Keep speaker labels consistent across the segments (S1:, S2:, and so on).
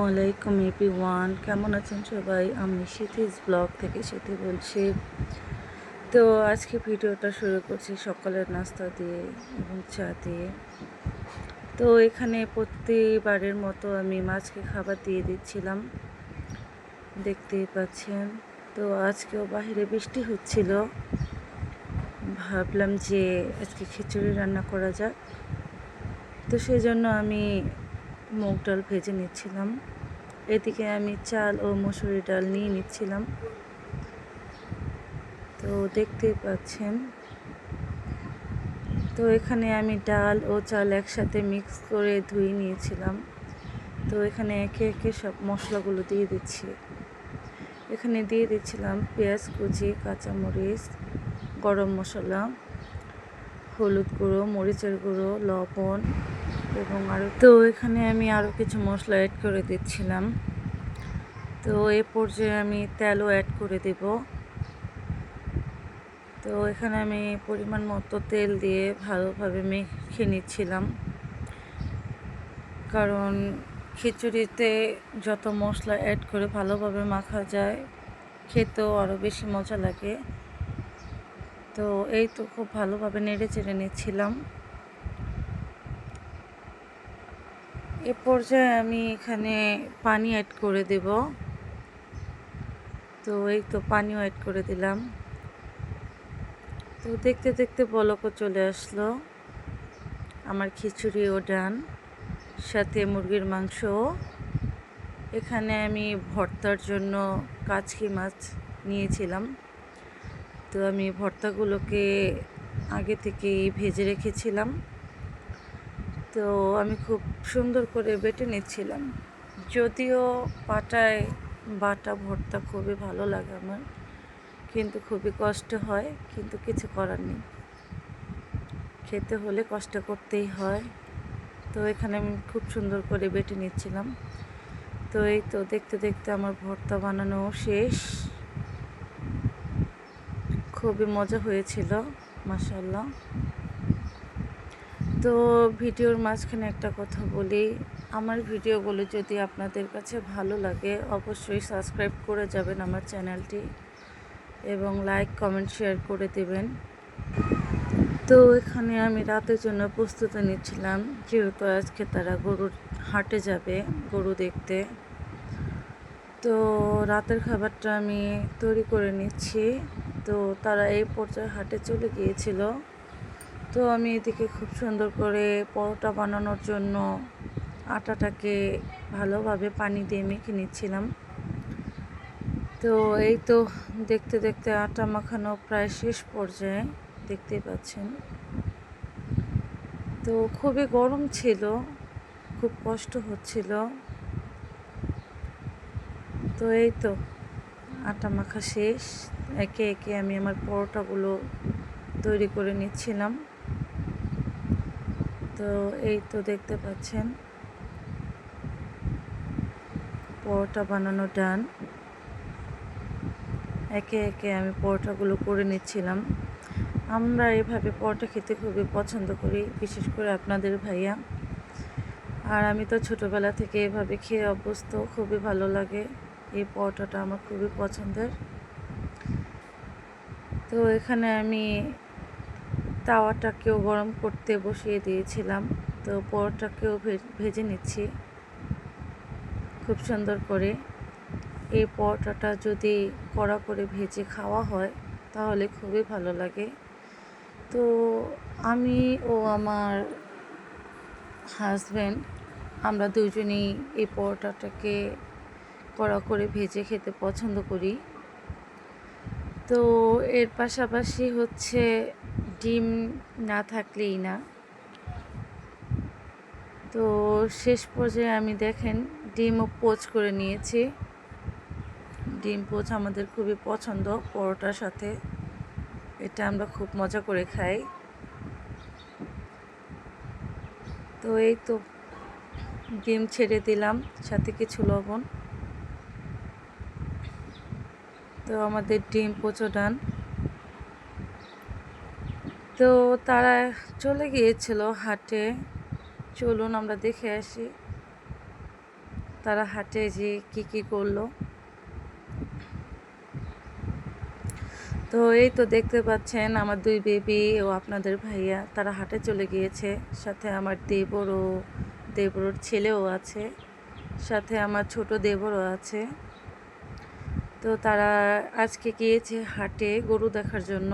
S1: আলাইকুম এভরিওয়ান, কেমন আছেন সবাই? আমি সিথিস ব্লগ থেকে সিথি বলছি। তো আজকে ভিডিওটা শুরু করছি সকালের নাস্তা দিয়ে এবং চা দিয়ে। তো এখানে প্রতিবারের মতো আমি মাছকে খাবার দিয়ে দিচ্ছিলাম, দেখতেই পাচ্ছেন। তো আজকেও বাইরে বৃষ্টি হচ্ছিল, ভাবলাম যে আজকে খিচুড়ি রান্না করা যাক। তো সেই জন্য আমি মুগ ডাল ভেজে নিচ্ছিলাম, এদিকে আমি চাল ও মসুরি ডাল নিয়ে নিচ্ছিলাম। তো দেখতেই পাচ্ছেন, তো এখানে আমি ডাল ও চাল একসাথে মিক্স করে ধুয়ে নিয়েছিলাম। তো এখানে একে একে সব মশলাগুলো দিয়ে দিচ্ছি। এখানে দিয়ে দিচ্ছিলাম পেঁয়াজ কুচি, কাঁচামরিচ, গরম মশলা, হলুদ গুঁড়ো, মরিচের গুঁড়ো, লবণ এবং তো এখানে আমি আরও কিছু মশলা অ্যাড করে দিচ্ছিলাম। তো এ পর্যায়ে আমি তেলও অ্যাড করে দেব। তো এখানে আমি পরিমাণ মতো তেল দিয়ে ভালোভাবে মেখে নিচ্ছিলাম, কারণ খিচুড়িতে যত মশলা অ্যাড করে ভালোভাবে মাখা যায়, খেতেও আরও বেশি মজা লাগে। তো এই তো খুব ভালোভাবে নেড়ে চেড়ে নিচ্ছিলাম। এ পর্যায়ে আমি এখানে পানি অ্যাড করে দেব। তো এই তো পানিও অ্যাড করে দিলাম। তো দেখতে দেখতে বলকও চলে আসলো। আমার খিচুড়িও ডান, সাথে মুরগির মাংস। এখানে আমি ভর্তার জন্য কাচকি মাছ নিয়েছিলাম। তো আমি ভর্তাগুলোকে আগে থেকেই ভেজে রেখেছিলাম। তো আমি খুব সুন্দর করে বেটে নিচ্ছিলাম। যদিও পাটায় বাটা ভর্তা খুবই ভালো লাগে আমার, কিন্তু খুবই কষ্ট হয়, কিন্তু কিছু করার নেই, খেতে হলে কষ্ট করতেই হয়। তো এখানে আমি খুব সুন্দর করে বেটে নিচ্ছিলাম। তো এই তো দেখতে দেখতে আমার ভর্তা বানানো শেষ। খুবই মজা হয়েছিল, মাশাআল্লাহ। তো ভিডিওর মাঝখানে একটা কথা বলি, আমার ভিডিওগুলো যদি আপনাদের কাছে ভালো লাগে অবশ্যই সাবস্ক্রাইব করে যাবেন আমার চ্যানেলটি, এবং লাইক কমেন্ট শেয়ার করে দেবেন। তো এখানে আমি রাতের জন্য প্রস্তুতি নিচ্ছিলাম, যেহেতু আজকে তারা গরুর হাটে যাবে গরু দেখতে। তো রাতের খাবারটা আমি তৈরি করে নিচ্ছি। তো তারা এই পর্যায়ে হাটে চলে গিয়েছিল। তো আমি এদিকে খুব সুন্দর করে পরোটা বানানোর জন্য আটাটাকে ভালোভাবে পানি দিয়ে মেখে নিচ্ছিলাম। তো এই তো দেখতে দেখতে আটা মাখানো প্রায় শেষ পর্যায়ে, দেখতেই পাচ্ছেন। তো খুবই গরম ছিল, খুব কষ্ট হচ্ছিল। তো এই তো আটা মাখা শেষ। একে একে আমি আমার পরোটাগুলো তৈরি করে নিচ্ছিলাম। তো এই তো দেখতে পাচ্ছেন পরোটা বানানো ডান। একে একে আমি পরোটাগুলো করে নিচ্ছিলাম। আমরা এভাবে পরোটা খেতে খুবই পছন্দ করি, বিশেষ করে আপনাদের ভাইয়া। আর আমি তো ছোটোবেলা থেকে এভাবে খেয়ে অভ্যস্ত, খুবই ভালো লাগে। এই পরোটাটা আমার খুবই পছন্দের। তো এখানে আমি তাওয়াটাকেও গরম করতে বসিয়ে দিয়েছিলাম। তো পরোটাকেও ভেজে নিচ্ছি খুব সুন্দর করে। এই পরোটাটা যদি কড়া করে ভেজে খাওয়া হয় তাহলে খুবই ভালো লাগে। তো আমি ও আমার হাজব্যান্ড, আমরা দুজনেই এই পরোটাটাকে কড়া করে ভেজে খেতে পছন্দ করি। তো এর পাশাপাশি হচ্ছে ডিম না থাকলেই না। তো শেষ পর্যায়ে আমি দেখেন ডিমও পোচ করে নিয়েছি। ডিম পোচ আমাদের খুবই পছন্দ পরোটার সাথে, এটা আমরা খুব মজা করে খাই। তো এই তো ডিম ছেড়ে দিলাম, সাথে কিছু লবণ। তো আমাদের ডিম পোচও ডান। তো তারা চলে গিয়েছিল হাটে, চলুন আমরা দেখে আসি। তারা হাটে যে কি করলো। তো এই তো দেখতে পাচ্ছেন আমার 2 বেবি ও আপনাদের ভাইয়া তারা হাটে চলে গিয়েছে। সাথে আমার দেবর ও দেবরের ছেলেও আছে, সাথে আমার ছোট দেবরও আছে। তো তারা আজকে গিয়েছে হাটে গরু দেখার জন্য।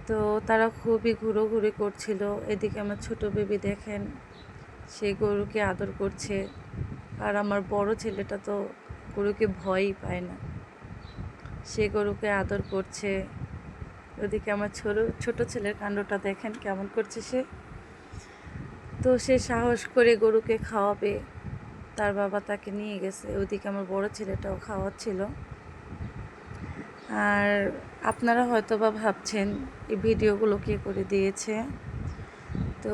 S1: তো তারা খুবই ঘোরাঘুরি করছিল। এদিকে আমার ছোট বেবি দেখেন, সে গরুকে আদর করছে। আর আমার বড় ছেলেটা তো গরুকে ভয়ই পায় না, সে গরুকে আদর করছে। ওদিকে আমার ছোট ছেলের কাণ্ডটা দেখেন কেমন করছে সে। তো সে সাহস করে গরুকে খাওয়াবে, তার বাবা তাকে নিয়ে গেছে। ওদিকে আমার বড় ছেলেটাও খাওয়াচ্ছিল। আর আপনারা হয়তো বা ভাবছেন এই ভিডিওগুলো কে করে দিয়েছে। তো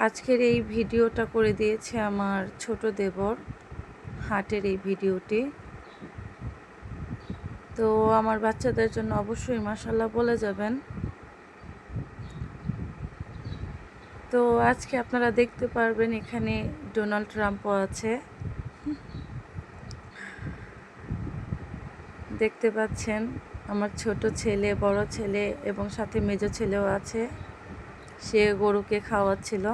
S1: আজকের এই ভিডিওটা করে দিয়েছে আমার ছোট দেবর, হাটের এই ভিডিওটি। তো আমার বাচ্চাদের জন্য অবশ্যই মাশাআল্লাহ বলে যাবেন। তো আজকে আপনারা দেখতে পারবেন এখানে ডোনাল্ড ট্রাম্পও আছে, দেখতে পাচ্ছেন। আমার ছোট ছেলে, বড় ছেলে এবং সাথে মেজো ছেলেও আছে, সে গরুকে খাওয়াচ্ছিল।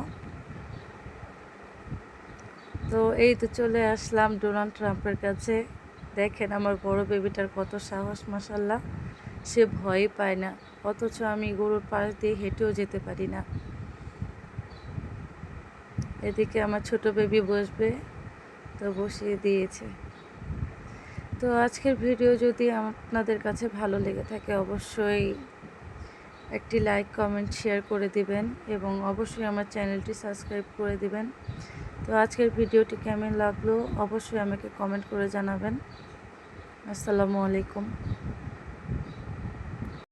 S1: তো এই তো চলে আসলাম ডোনাল্ড ট্রাম্পের কাছে। দেখেন আমার বড় বেবিটার কত সাহস, মাশাআল্লাহ, সে ভয় পায় না। অথচ আমি গরুর পাশ দিয়ে হেঁটেও যেতে পারি না। এদিকে আমার ছোট বেবি বসবে, তো বসিয়ে দিয়েছে। তো আজকের ভিডিও যদি আপনাদের কাছে ভালো লেগে থাকে অবশ্যই একটি লাইক, কমেন্ট, শেয়ার করে দিবেন এবং অবশ্যই আমার চ্যানেলটি সাবস্ক্রাইব করে দিবেন। তো আজকের ভিডিওটি কেমন লাগলো অবশ্যই আমাকে কমেন্ট করে জানাবেন। আসসালামু আলাইকুম।